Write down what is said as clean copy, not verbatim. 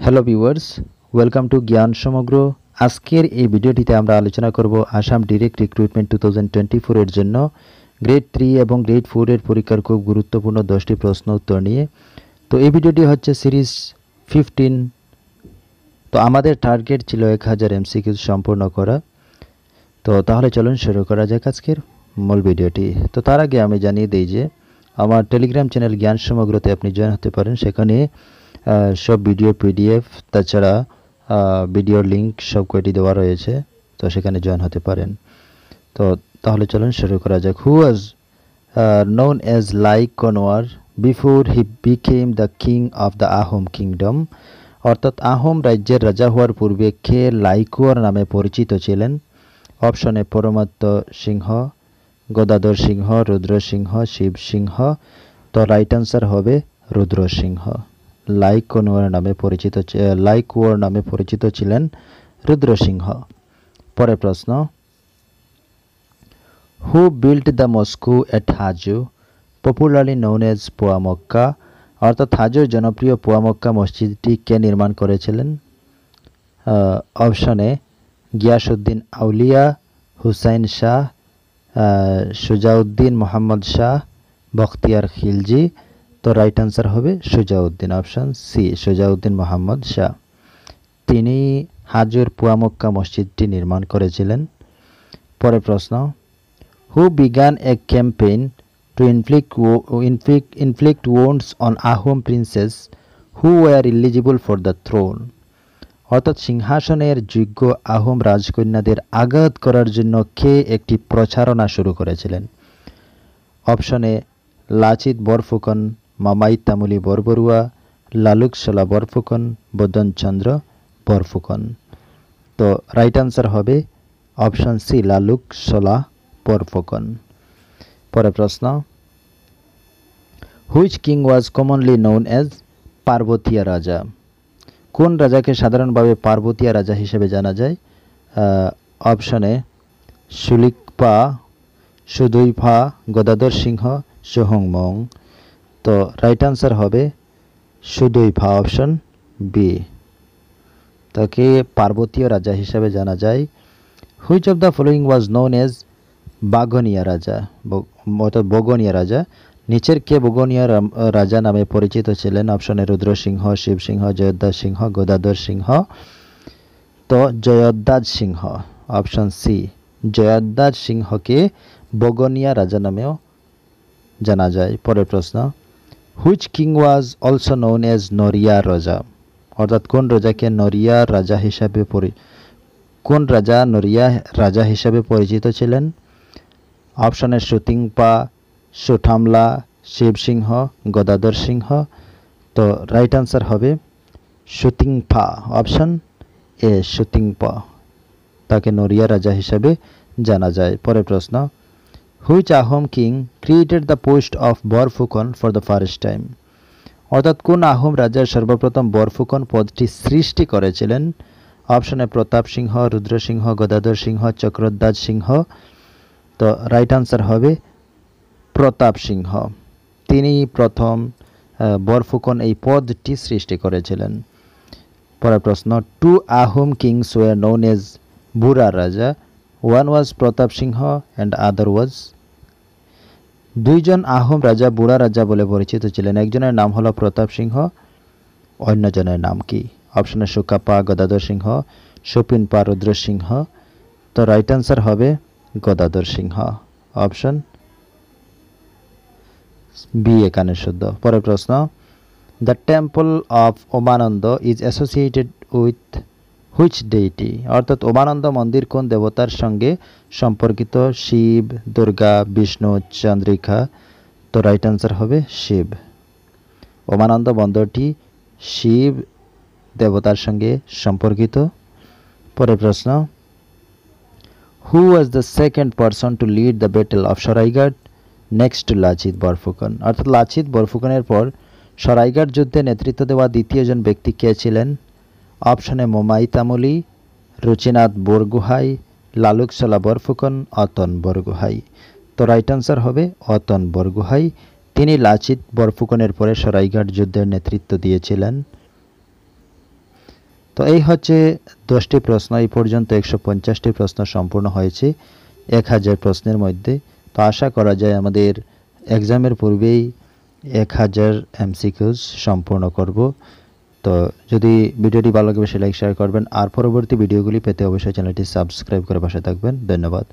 Hello viewers, welcome to জ্ঞান সমগ্র। আজকের এই ভিডিওটিতে আমরা আলোচনা করব আসাম ডিরেক্ট রিক্রুটমেন্ট 2024 এর জন্য গ্রেড 3 এবং গ্রেড 4 এর পরীক্ষার খুব গুরুত্বপূর্ণ 10টি প্রশ্ন উত্তর নিয়ে। তো এই ভিডিওটি হচ্ছে সিরিজ 15। তো আমাদের টার্গেট ছিল 1000 এমসিকিউ সম্পূর্ণ করা। তো তাহলে চলুন শুরু করা যাক আজকের মূল ভিডিওটি। তো তার আগে আমি জানিয়ে দিই যে আমার টেলিগ্রাম চ্যানেল জ্ঞান সমগ্রতে আপনি জয়েন হতে পারেন। সেখানে সব ভিডিও পিডিএফ তাছাড়া ভিডিওর লিঙ্ক সব কয়টি দেওয়া রয়েছে, তো সেখানে জয়েন হতে পারেন। তো তাহলে চলুন শুরু করা যাক। হু ওয়াজ known as Lai Konwar before he became the king of the Ahom kingdom? অর্থাৎ আহোম রাজ্যের রাজা হওয়ার পূর্বে কে লাইকুয়ার নামে পরিচিত ছিলেন? অপশনে পরমাত্ম সিংহ, গদাধর সিংহ, রুদ্র সিংহ, শিব সিংহ। তো রাইট আনসার হবে রুদ্র সিংহ। লাইকুয়ার নামে পরিচিত ছিলেন রুদ্র সিংহ। পরের প্রশ্ন, who built the mosque at Hajo, popularly known as Poa Mecca? অর্থাৎ হাজুর জনপ্রিয় পোয়া মক্কা মসজিদটি কে নির্মাণ করেছিলেন? অপশনে গিয়াসউদ্দিন আউলিয়া, হুসাইন শাহ, সুজাউদ্দিন মোহাম্মদ শাহ, বখতিয়ার খিলজি। তো রাইট আনসার হবে সুজাউদ্দিন, অপশন সি, সুজাউদ্দিন মোহাম্মদ শাহ। তিনি হাজুর পোয়া মক্কা মসজিদটি নির্মাণ করেছিলেন। পরের প্রশ্ন, who began a campaign to inflict wounds on Ahom princes who were eligible for the throne? অর্থাৎ সিংহাসনের যোগ্য আহোম রাজকন্যাদের আঘাত করার জন্য কে একটি প্রচারণা শুরু করেছিলেন? অপশনে লাচিত বরফুকন, মামাই তামুলি বরবরুয়া, লালুক সলা বরফুকন, বদনচন্দ্র বরফুকন। তো রাইট আনসার হবে অপশন সি, লালুক সলা বরফুকন। পরের প্রশ্ন, which king was commonly known as Parbatiya Raja? কোন রাজাকে সাধারণভাবে পার্বতীয়া রাজা হিসেবে জানা যায়? অপশনে সুলিকপা, সুদৈফা, গদাধর সিংহ, সোহংমং। তো রাইট আনসার হবে সুদৈফা, অপশন বি। তাকে পার্বতীয় রাজা হিসেবে জানা যায়। Which of the following was known as Bagnia Raja, অর্থাৎ বগনিয়া রাজা? নিচের কে বগনিয়া রাজা নামে পরিচিত ছিলেন? অপশনে রুদ্র সিংহ, শিব সিংহ, জয়োদ্দাস সিংহ, গদাধর সিংহ। তো জয়োদ্দাস সিংহ, অপশন সি, জয়োদ্দাস সিংহকে বগনিয়া রাজা নামেও জানা যায়। পরের প্রশ্ন, which king was also known as Nariya Raja? অর্থাৎ কোন রাজা নরিয়া রাজা হিসাবে পরিচিত ছিলেন? অপশনে সুতিংপা, সুঠামলা, শিব সিংহ, গদাধর সিংহ। তো রাইট আনসার হবে সুতিংপা, অপশন এ, সুতিংপা। তাকে নরিয়া রাজা হিসাবে জানা যায়। পরের প্রশ্ন, which Ahom king created the post of Borphukan for the first time? অর্থাৎ কোন আহোম রাজা সর্বপ্রথম বরফুকন পদটি সৃষ্টি করেছিলেন? অপশনে প্রতাপ সিংহ, রুদ্র সিংহ, গদাধর সিংহ, চক্রধ্বজ সিংহ। তো রাইট আনসার হবে প্রতাপ সিংহ। তিনি প্রথম বরফুকন এই পদটি সৃষ্টি করেছিলেন। পরের প্রশ্ন, two Ahom kings were known as Burha Raja, one was Pratap Singh and other ওয়াজ? দুইজন আহোম রাজা বুড়া রাজা বলে পরিচিত ছিলেন। একজনের নাম হলো প্রতাপ সিংহ, অন্যজনের নাম কি? অপশনে সুকাপা, গদাধর সিংহ, সুপিনপা, রুদ্র সিংহ। তো রাইট আনসার হবে গদাধর সিংহ, অপশন বি এখানে শুদ্ধ। পরের প্রশ্ন, the temple of Umananda is associated with which deity? অর্থাৎ ওমানন্দ মন্দির কোন দেবতার সঙ্গে সম্পর্কিত? শিব, দুর্গা, বিষ্ণু, চন্দ্রিকা। তো রাইট আনসার হবে শিব। ওমানন্দ মন্দিরটি শিব দেবতার সঙ্গে সম্পর্কিত। পরের প্রশ্ন, who was the second person to lead the battle of Saraighat next to Lachit Barphukan? অর্থাৎ লাচিত বরফুকনের পর সরাইঘাট যুদ্ধে নেতৃত্ব দেওয়া দ্বিতীয়জন ব্যক্তি কে ছিলেন? অপশনে মোমাই তামুলি, রুচিনাথ বরগুহাই, লালুক সলা বরফুকন, অতন বরগুহাই। তো রাইট আনসার হবে অতন বরগুহাই। তিনি লাচিত বরফুকনের পরে সরাইঘাট যুদ্ধের নেতৃত্ব দিয়েছিলেন। তো এই হচ্ছে 10টি প্রশ্ন। এই পর্যন্ত 150টি প্রশ্ন সম্পূর্ণ হয়েছে 1000 প্রশ্নের মধ্যে। তো আশা করা যায় আমাদের এক্সামের পূর্বেই 1000 এমসিকিউজ সম্পূর্ণ করব। তো যদি ভিডিওটি ভালো লাগে অবশ্যই লাইক শেয়ার করবেন, আর পরবর্তী ভিডিওগুলি পেতে অবশ্যই চ্যানেলটি সাবস্ক্রাইব করে পাশে থাকবেন। ধন্যবাদ।